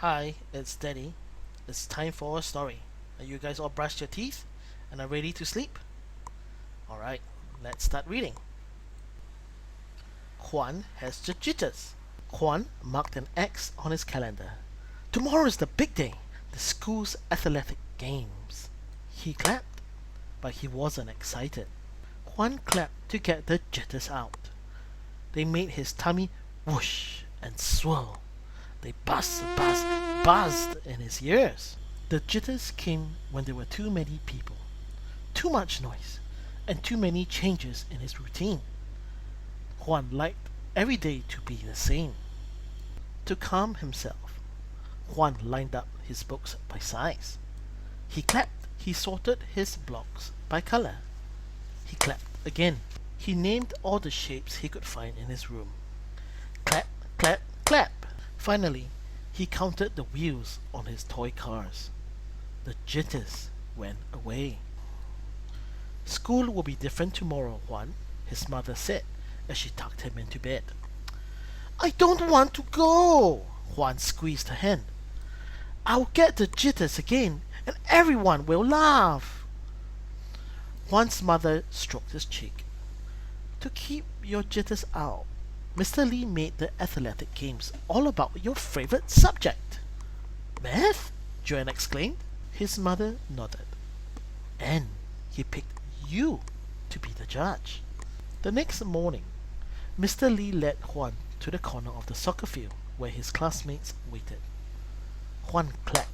Hi, it's Daddy. It's time for a story. Are you guys all brushed your teeth and are ready to sleep? Alright, let's start reading. Juan has the jitters. Juan marked an X on his calendar. Tomorrow is the big day, the school's athletic games. He clapped, but he wasn't excited. Juan clapped to get the jitters out. They made his tummy whoosh and swirl. They buzzed in his ears. The jitters came when there were too many people, too much noise, and too many changes in his routine. Juan liked every day to be the same. To calm himself, Juan lined up his books by size. He clapped. He sorted his blocks by color. He clapped again. He named all the shapes he could find in his room. Clap, clap, clap. Finally, he counted the wheels on his toy cars. The jitters went away. School will be different tomorrow, Juan, his mother said as she tucked him into bed. I don't want to go, Juan squeezed her hand. I'll get the jitters again and everyone will laugh. Juan's mother stroked his cheek. To keep your jitters out, Mr. Lee made the athletic games all about your favorite subject. Math? Joanne exclaimed. His mother nodded. And he picked you to be the judge. The next morning, Mr. Lee led Juan to the corner of the soccer field where his classmates waited. Juan clapped.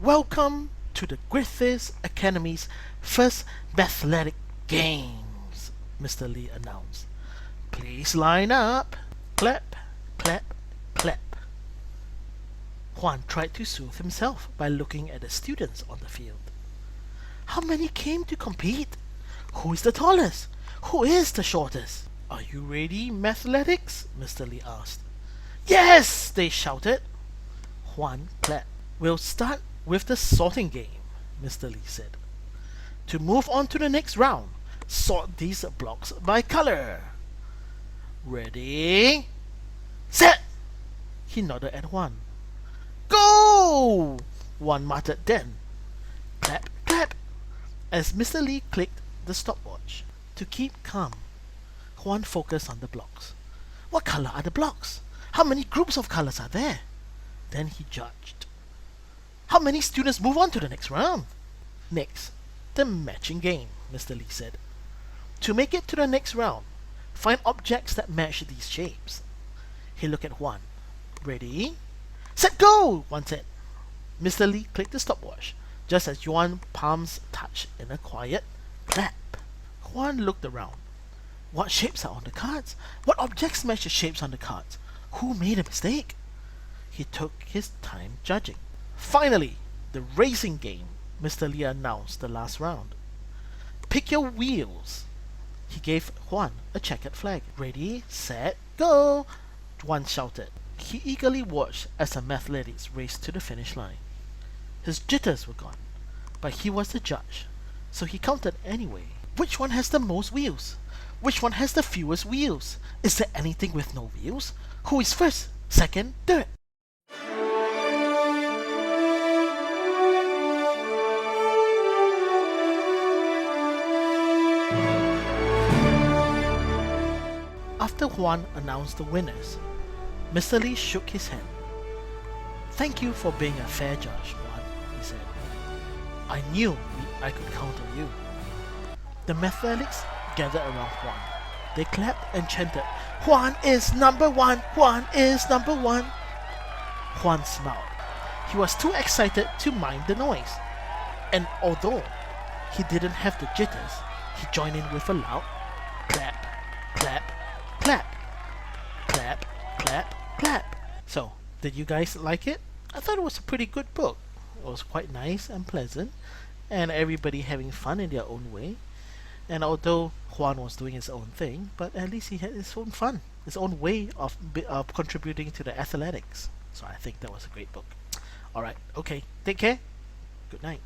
Welcome to the Griffiths Academy's first athletic games, Mr. Lee announced. Please line up. Clap, clap, clap. Juan tried to soothe himself by looking at the students on the field. How many came to compete? Who is the tallest? Who is the shortest? Are you ready, mathletics? Mr. Lee asked. Yes, they shouted. Juan clapped. We'll start with the sorting game, Mr. Lee said. To move on to the next round, sort these blocks by color. Ready? Set! He nodded at Juan. Go! Juan muttered then. Clap, clap, as Mr. Lee clicked the stopwatch. To keep calm, Juan focused on the blocks. What color are the blocks? How many groups of colors are there? Then he judged. How many students move on to the next round? Next, the matching game, Mr. Lee said. To make it to the next round, find objects that match these shapes. He looked at Juan. Ready? Set, go! Juan said. Mr. Lee clicked the stopwatch, just as Juan's palms touched in a quiet clap. Juan looked around. What shapes are on the cards? What objects match the shapes on the cards? Who made a mistake? He took his time judging. Finally, the racing game, Mr. Lee announced the last round. Pick your wheels. He gave Juan a checkered flag. Ready, set, go! Juan shouted. He eagerly watched as the mathletics raced to the finish line. His jitters were gone, but he was the judge, so he counted anyway. Which one has the most wheels? Which one has the fewest wheels? Is there anything with no wheels? Who is first, second, third? After Juan announced the winners, Mr. Lee shook his hand. Thank you for being a fair judge, Juan, he said. I knew I could count on you. The mathletics gathered around Juan. They clapped and chanted, Juan is number one! Juan is number one! Juan smiled. He was too excited to mind the noise. And although he didn't have the jitters, he joined in with a loud clap, clap, clap, clap, clap, clap. So, did you guys like it? I thought it was a pretty good book. It was quite nice and pleasant, and everybody having fun in their own way. And although Juan was doing his own thing, but at least he had his own fun, his own way of contributing to the athletics. So I think that was a great book. Alright, okay, take care. Good night.